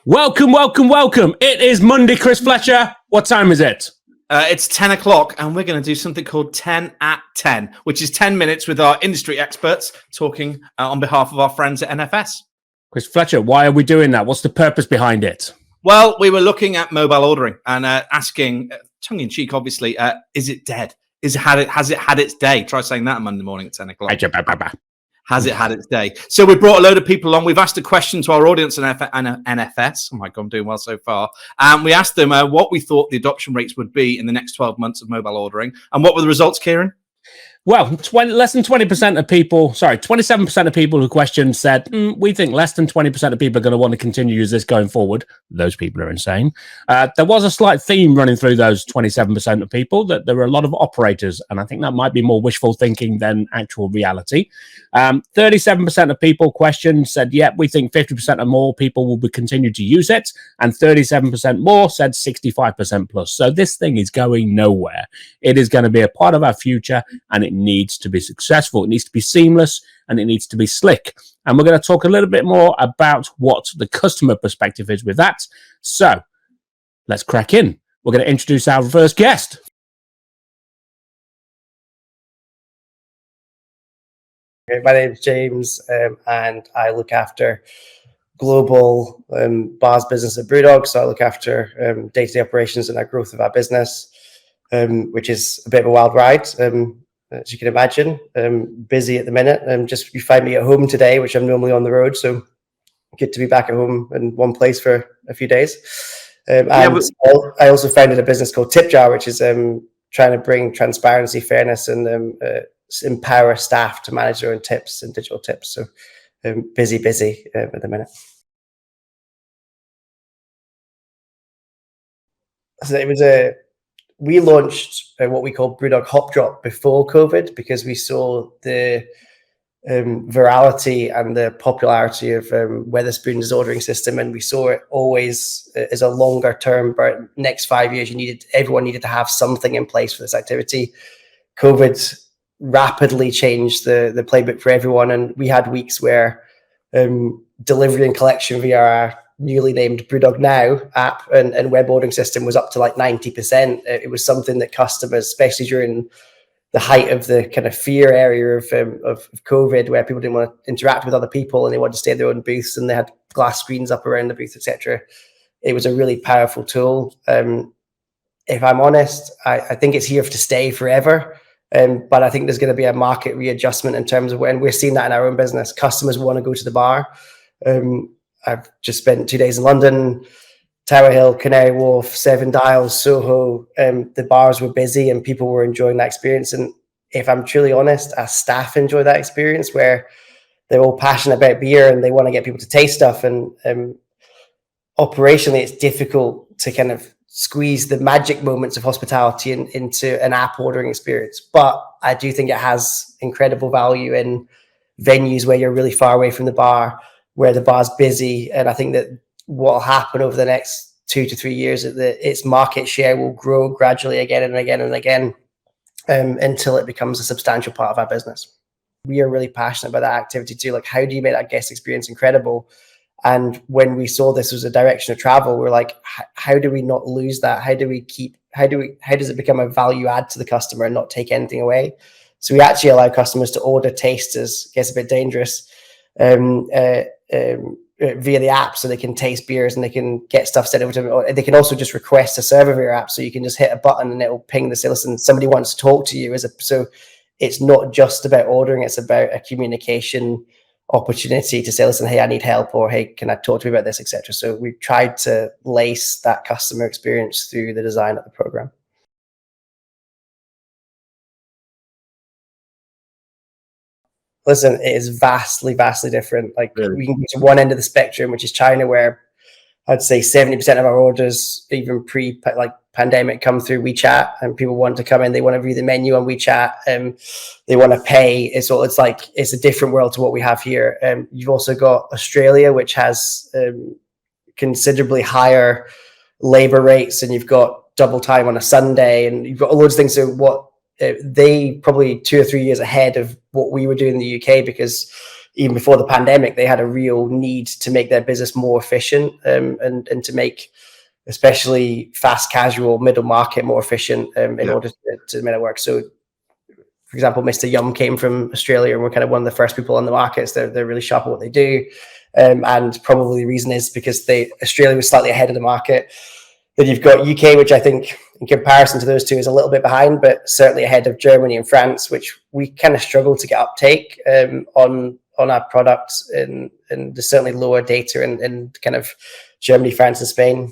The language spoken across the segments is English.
Welcome, welcome, welcome. It is Monday, Chris Fletcher. What time is it? It's 10 o'clock, and we're going to do something called 10 at 10, which is 10 minutes with our industry experts talking on behalf of our friends at NFS. Chris Fletcher, why are we doing that? What's the purpose behind it? Well, we were looking at mobile ordering and asking, tongue-in-cheek, obviously, is it dead? Has it had its day? Try saying that on Monday morning at 10 o'clock. Has it had its day? So we brought a load of people along. We've asked a question to our audience and NFS. Oh my God, I'm doing well so far. And we asked them what we thought the adoption rates would be in the next 12 months of mobile ordering. And what were the results, Kieran? Well, less than 20% of people, 27% of people who questioned said, we think less than 20% of people are going to want to continue to use this going forward. Those people are insane. There was a slight theme running through those 27% of people that there were a lot of operators, and I think that might be more wishful thinking than actual reality. 37% of people questioned said, we think 50% or more people will continue to use it, and 37% more said 65% plus. So this thing is going nowhere. It is going to be a part of our future, and it needs to be successful. It needs to be seamless, and it needs to be slick. And we're going to talk a little bit more about what the customer perspective is with that. So let's crack in. We're going to introduce our first guest. My name is James, and I look after global bars business at BrewDog. So I look after day-to-day operations and our growth of our business, which is a bit of a wild ride. As you can imagine, busy at the minute. Just you find me at home today, which I'm normally on the road. So good to be back at home in one place for a few days. I also founded a business called TipJar, which is trying to bring transparency, fairness, and empower staff to manage their own tips and digital tips. So busy at the minute. So we launched what we call BrewDog Hop Drop before COVID because we saw the virality and the popularity of Wetherspoon's ordering system, and we saw it always as a longer term. But next 5 years, everyone needed to have something in place for this activity. COVID rapidly changed the playbook for everyone, and we had weeks where delivery and collection via our newly named BrewDog Now app and web ordering system was up to like 90%. It was something that customers, especially during the height of the kind of fear area of COVID, where people didn't want to interact with other people and they wanted to stay in their own booths, and they had glass screens up around the booth, etc. It was a really powerful tool. If I'm honest, I think it's here to stay forever. But I think there's going to be a market readjustment in terms of when we're seeing that in our own business. Customers want to go to the bar. I've just spent 2 days in London, Tower Hill, Canary Wharf, Seven Dials, Soho. The bars were busy and people were enjoying that experience. And if I'm truly honest, our staff enjoy that experience where they're all passionate about beer and they want to get people to taste stuff. And operationally, it's difficult to kind of squeeze the magic moments of hospitality into an app ordering experience. But I do think it has incredible value in venues where you're really far away from the bar, where the bar's busy. And I think that what will happen over the next 2 to 3 years is that its market share will grow gradually again and again and again until it becomes a substantial part of our business. We are really passionate about that activity too. Like, how do you make that guest experience incredible? And when we saw this was a direction of travel, we're like, how do we not lose that? How does it become a value add to the customer and not take anything away? So we actually allow customers to order tasters, gets a bit dangerous, via the app, so they can taste beers and they can get stuff sent over to them. Or they can also just request a server via your app, so you can just hit a button and it will ping the say, listen, somebody wants to talk to you. So it's not just about ordering, it's about a communication opportunity to say, listen, hey, I need help, or hey, can I talk to you about this, etc. So we've tried to lace that customer experience through the design of the program. Listen, it is vastly different. Like, we can go to one end of the spectrum, which is China, where I'd say 70% of our orders, even pre-pandemic, come through WeChat, and people want to come in, they want to view the menu on WeChat, and they want to pay. It's a different world to what we have here. You've also got Australia, which has considerably higher labor rates, and you've got double time on a Sunday, and you've got all those things. So what they probably 2 or 3 years ahead of what we were doing in the UK, because even before the pandemic, they had a real need to make their business more efficient, and to make especially fast casual middle market more efficient, in order to make it work. So, for example, Mr. Yum came from Australia, and we're kind of one of the first people on the markets. They're really sharp at what they do, and probably the reason is because Australia was slightly ahead of the market. Then you've got UK, which I think in comparison to those two is a little bit behind, but certainly ahead of Germany and France, which we kind of struggle to get uptake on our products, and there's certainly lower data in kind of Germany, France, and Spain.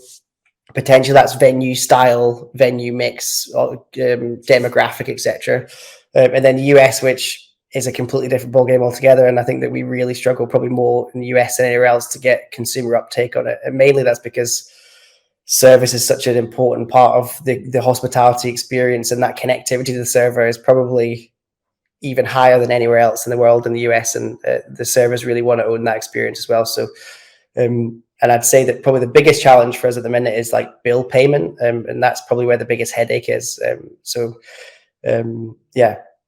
Potentially that's venue style, venue mix, demographic, etc. And then the US, which is a completely different ballgame altogether. And I think that we really struggle probably more in the US than anywhere else to get consumer uptake on it. And mainly that's because service is such an important part of the hospitality experience, and that connectivity to the server is probably even higher than anywhere else in the world in the US. And the servers really want to own that experience as well. So, and I'd say that probably the biggest challenge for us at the minute is like bill payment. And that's probably where the biggest headache is.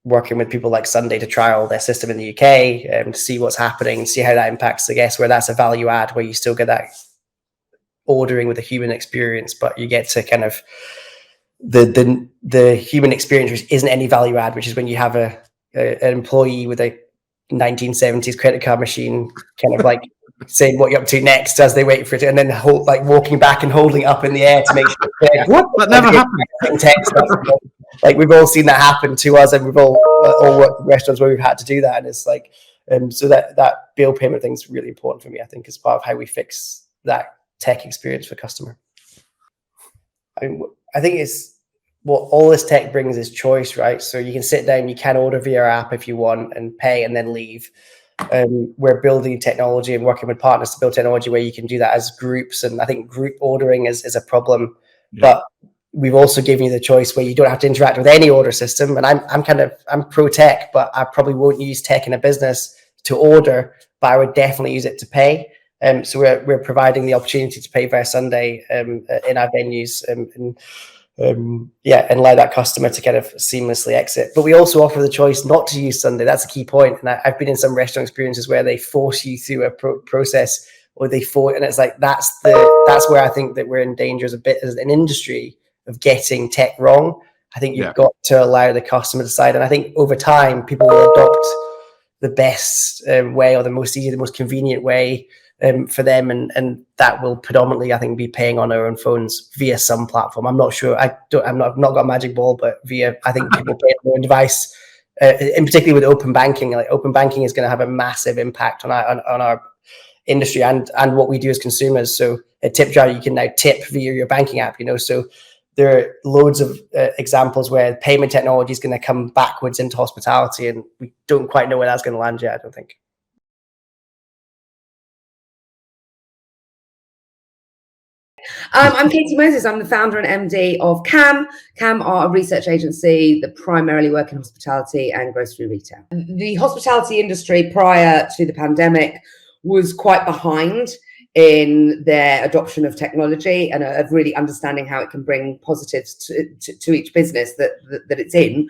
Working with people like Sunday to trial their system in the UK, to see what's happening, see how that impacts the guest, where that's a value add, where you still get that ordering with a human experience, but you get to kind of the human experience, which isn't any value add, which is when you have an employee with a 1970s credit card machine kind of like saying what you're up to next as they wait for it, and then walking back and holding it up in the air to make sure that never happened. Like we've all seen that happen to us, and we've all worked in restaurants where we've had to do that. And it's like, so that bill payment thing is really important for me, I think, as part of how we fix that tech experience for customer. I think it's what all this tech brings is choice, right? So you can sit down, you can order via our app if you want and pay and then leave. We're building technology and working with partners to build technology where you can do that as groups. And I think group ordering is a problem, but we've also given you the choice where you don't have to interact with any order system. And I'm pro tech, but I probably won't use tech in a business to order, but I would definitely use it to pay. So we're providing the opportunity to pay via Sunday in our venues, and allow that customer to kind of seamlessly exit. But we also offer the choice not to use Sunday. That's a key point. And I've been in some restaurant experiences where they force you through a process, or and it's like that's where I think that we're in danger as a bit as an industry of getting tech wrong. I think you've got to allow the customer to decide. And I think over time, people will adopt the best way, or the most easy, the most convenient way for them. And that will predominantly, I think, be paying on our own phones via some platform. I'm not sure. I've not got a magic ball, but I think people pay on their own device, in particular with open banking. Like open banking is going to have a massive impact on our industry and what we do as consumers. So at Tip Jar, you can now tip via your banking app, so there are loads of examples where payment technology is going to come backwards into hospitality, and we don't quite know where that's going to land yet, I don't think. I'm Katy Moses. I'm the founder and MD of KAM. KAM are a research agency that primarily work in hospitality and grocery retail. The hospitality industry prior to the pandemic was quite behind in their adoption of technology and of really understanding how it can bring positives to each business that it's in.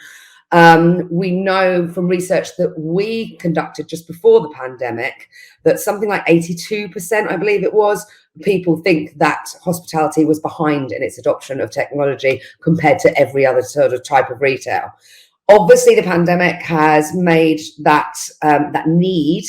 We know from research that we conducted just before the pandemic that something like 82%, I believe it was, people think that hospitality was behind in its adoption of technology compared to every other sort of type of retail. Obviously, the pandemic has made that need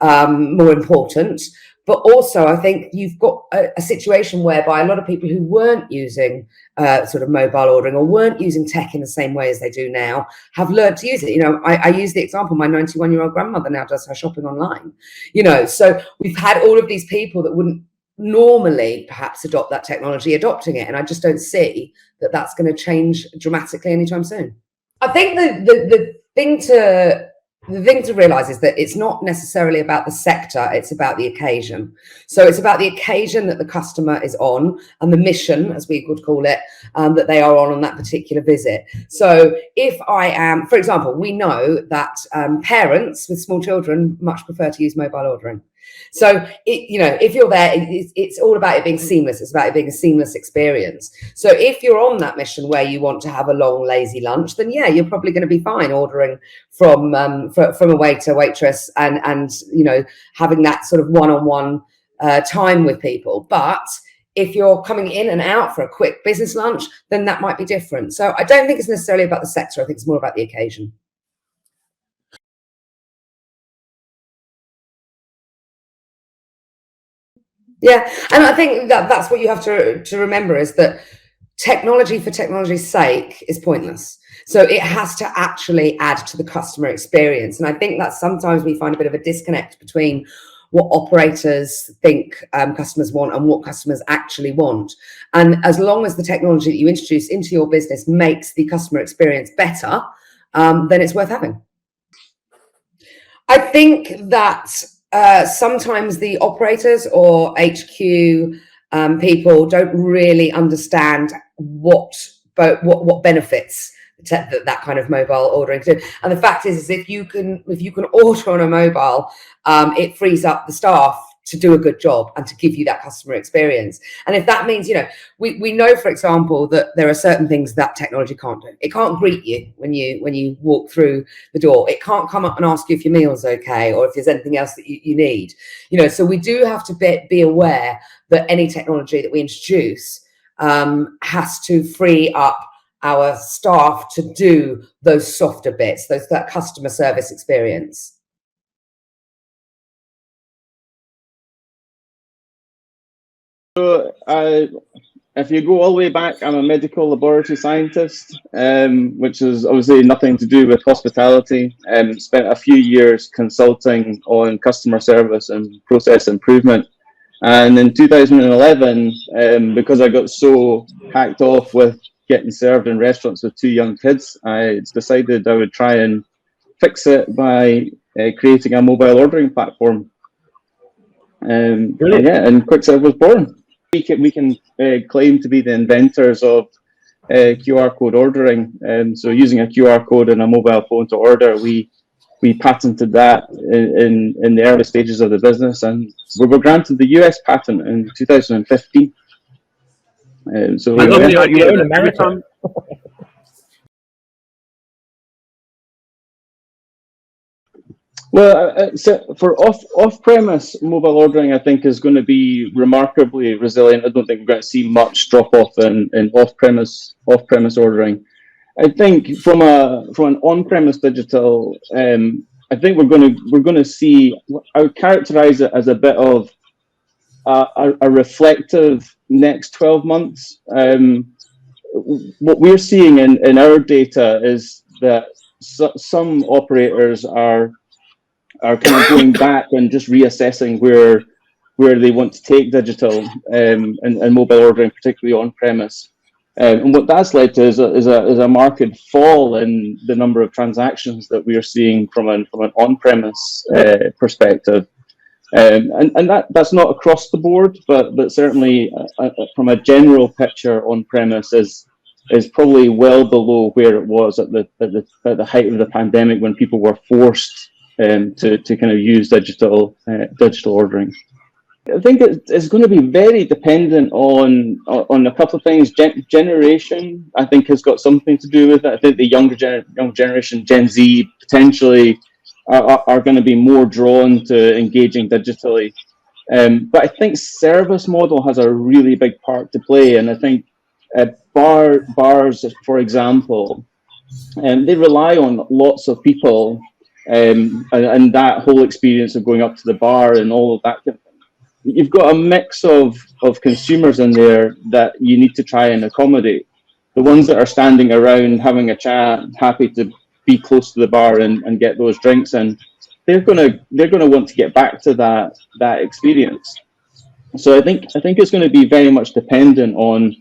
more important. But also, I think you've got a situation whereby a lot of people who weren't using sort of mobile ordering or weren't using tech in the same way as they do now have learned to use it. I use the example, my 91-year-old grandmother now does her shopping online. So we've had all of these people that wouldn't normally perhaps adopt that technology, adopting it. And I just don't see that that's going to change dramatically anytime soon. I think the thing to realize is that it's not necessarily about the sector, it's about the occasion. So it's about the occasion that the customer is on and the mission, as we would call it, that they are on that particular visit. So if I am, for example, we know that parents with small children much prefer to use mobile ordering. So, if you're there, it's all about it being seamless. It's about it being a seamless experience. So if you're on that mission where you want to have a long, lazy lunch, then yeah, you're probably going to be fine ordering from a waiter, waitress, and having that sort of one-on-one time with people. But if you're coming in and out for a quick business lunch, then that might be different. So I don't think it's necessarily about the sector. I think it's more about the occasion. Yeah, and I think that's what you have to remember, is that technology for technology's sake is pointless. So it has to actually add to the customer experience. And I think that sometimes we find a bit of a disconnect between what operators think customers want and what customers actually want. And as long as the technology that you introduce into your business makes the customer experience better, then it's worth having. I think that sometimes the operators or HQ people don't really understand what benefits that kind of mobile ordering do. And the fact is if you can order on a mobile, it frees up the staff to do a good job and to give you that customer experience. And if that means, we know, for example, that there are certain things that technology can't do. It can't greet you when you walk through the door. It can't come up and ask you if your meal's okay or if there's anything else that you need. So we do have to be aware that any technology that we introduce has to free up our staff to do those softer bits, that customer service experience. So if you go all the way back, I'm a medical laboratory scientist, which is obviously nothing to do with hospitality. Spent a few years consulting on customer service and process improvement. And in 2011, because I got so hacked off with getting served in restaurants with 2 young kids, I decided I would try and fix it by creating a mobile ordering platform. And Qikserve was born. We can claim to be the inventors of QR code ordering. So using a QR code in a mobile phone to order, we patented that in the early stages of the business, and we were granted the US patent in 2015. So I love the idea in America. Well, so for off-premise mobile ordering, I think is going to be remarkably resilient. I don't think we're going to see much drop-off in off-premise ordering. I think from an on-premise digital, I think we're going to see. I would characterize it as a bit of a reflective next 12 months. What we're seeing in our data is that some operators are kind of going back and just reassessing where they want to take digital and mobile ordering, particularly on premise. And what that's led to is a marked fall in the number of transactions that we are seeing from an on-premise perspective. And that's not across the board, but certainly from a general picture, on-premise is probably well below where it was at the height of the pandemic, when people were forced to kind of use digital ordering. I think it's going to be very dependent on a couple of things. Generation, I think, has got something to do with it. I think the young generation, Gen Z, potentially are going to be more drawn to engaging digitally. But I think service model has a really big part to play, and I think bars, for example, they rely on lots of people. And that whole experience of going up to the bar and all of that kind of thing. You've got a mix of consumers in there that you need to try and accommodate. The ones that are standing around having a chat, happy to be close to the bar and get those drinks, and they're gonna want to get back to that experience. So I think it's going to be very much dependent on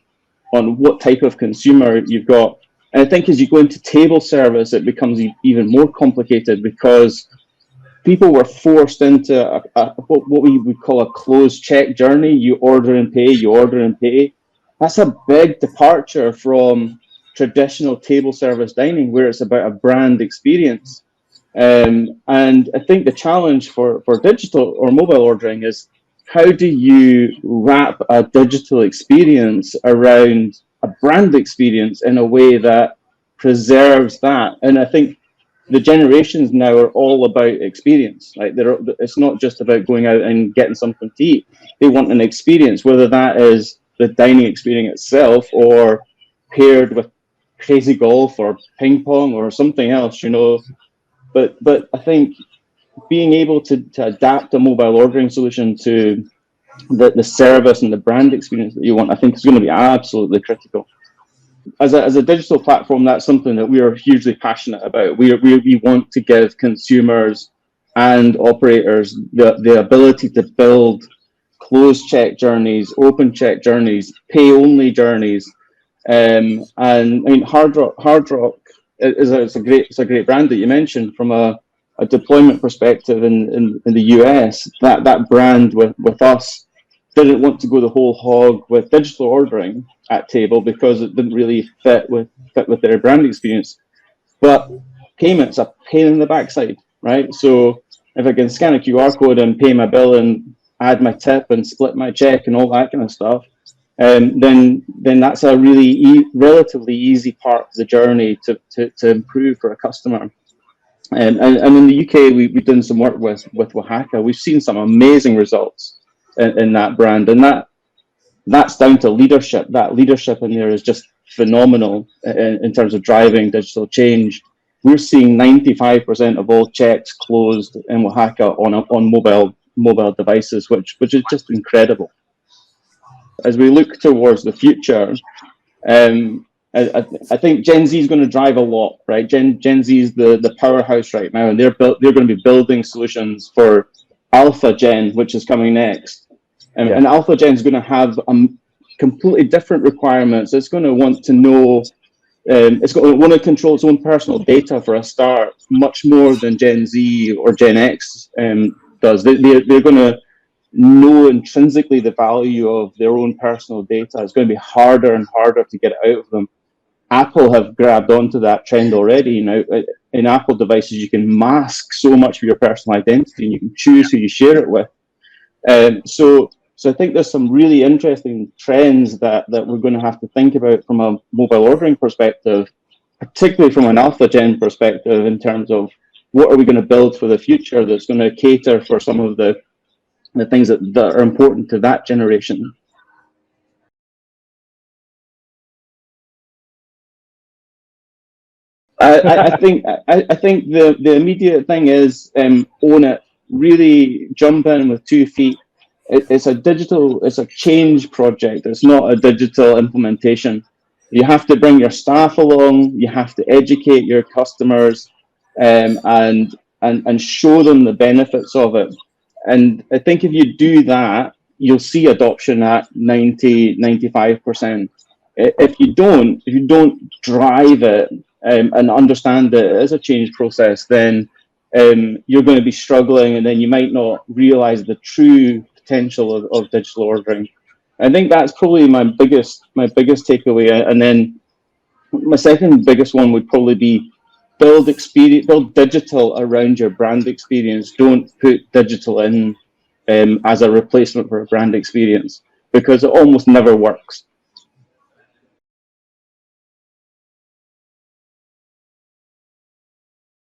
what type of consumer you've got. And I think as you go into table service, it becomes even more complicated, because people were forced into what we would call a closed check journey. You order and pay. That's a big departure from traditional table service dining, where it's about a brand experience. And I think the challenge for digital or mobile ordering is, how do you wrap a digital experience around a brand experience in a way that preserves that? And I think the generations now are all about experience. Like, it's not just about going out and getting something to eat. They want an experience, whether that is the dining experience itself or paired with crazy golf or ping pong or something else, you know. But I think being able to adapt a mobile ordering solution to the service and the brand experience that you want, I think is going to be absolutely critical. As a digital platform, that's something that we are hugely passionate about. We want to give consumers and operators the ability to build closed check journeys, open check journeys, pay only journeys. And I mean, Hard Rock is a great brand that you mentioned. From a deployment perspective in the US, that brand with us didn't want to go the whole hog with digital ordering at table because it didn't really fit with their brand experience. But payment's a pain in the backside, right? So if I can scan a QR code and pay my bill and add my tip and split my check and all that kind of stuff, then that's a really relatively easy part of the journey to improve for a customer. And in the UK, we've done some work with Oaxaca. We've seen some amazing results in that brand, and that's down to leadership. That leadership in there is just phenomenal in terms of driving digital change. We're seeing 95% of all checks closed in Oaxaca on mobile devices, which is just incredible. As we look towards the future, I think Gen Z is going to drive a lot, right? Gen Z is the powerhouse right now, and they're going to be building solutions for Alpha Gen, which is coming next. And Alpha Gen is going to have completely different requirements. It's going to want to know, it's going to want to control its own personal data for a start, much more than Gen Z or Gen X does. They're going to know intrinsically the value of their own personal data. It's going to be harder and harder to get it out of them. Apple have grabbed onto that trend already. Now, in Apple devices, you can mask so much of your personal identity, and you can choose who you share it with. So I think there's some really interesting trends that we're going to have to think about from a mobile ordering perspective, particularly from an Alpha Gen perspective, in terms of what are we going to build for the future that's going to cater for some of the things that are important to that generation. I think the immediate thing is own it. Really jump in with 2 feet. It's a change project. It's not a digital implementation. You have to bring your staff along. You have to educate your customers, and show them the benefits of it. And I think if you do that, you'll see adoption at 90-95%. If you don't drive it and understand that it is a change process, then you're going to be struggling, and then you might not realize the true potential of digital ordering. I think that's probably my biggest takeaway. And then my second biggest one would probably be build digital around your brand experience. Don't put digital in as a replacement for a brand experience, because it almost never works.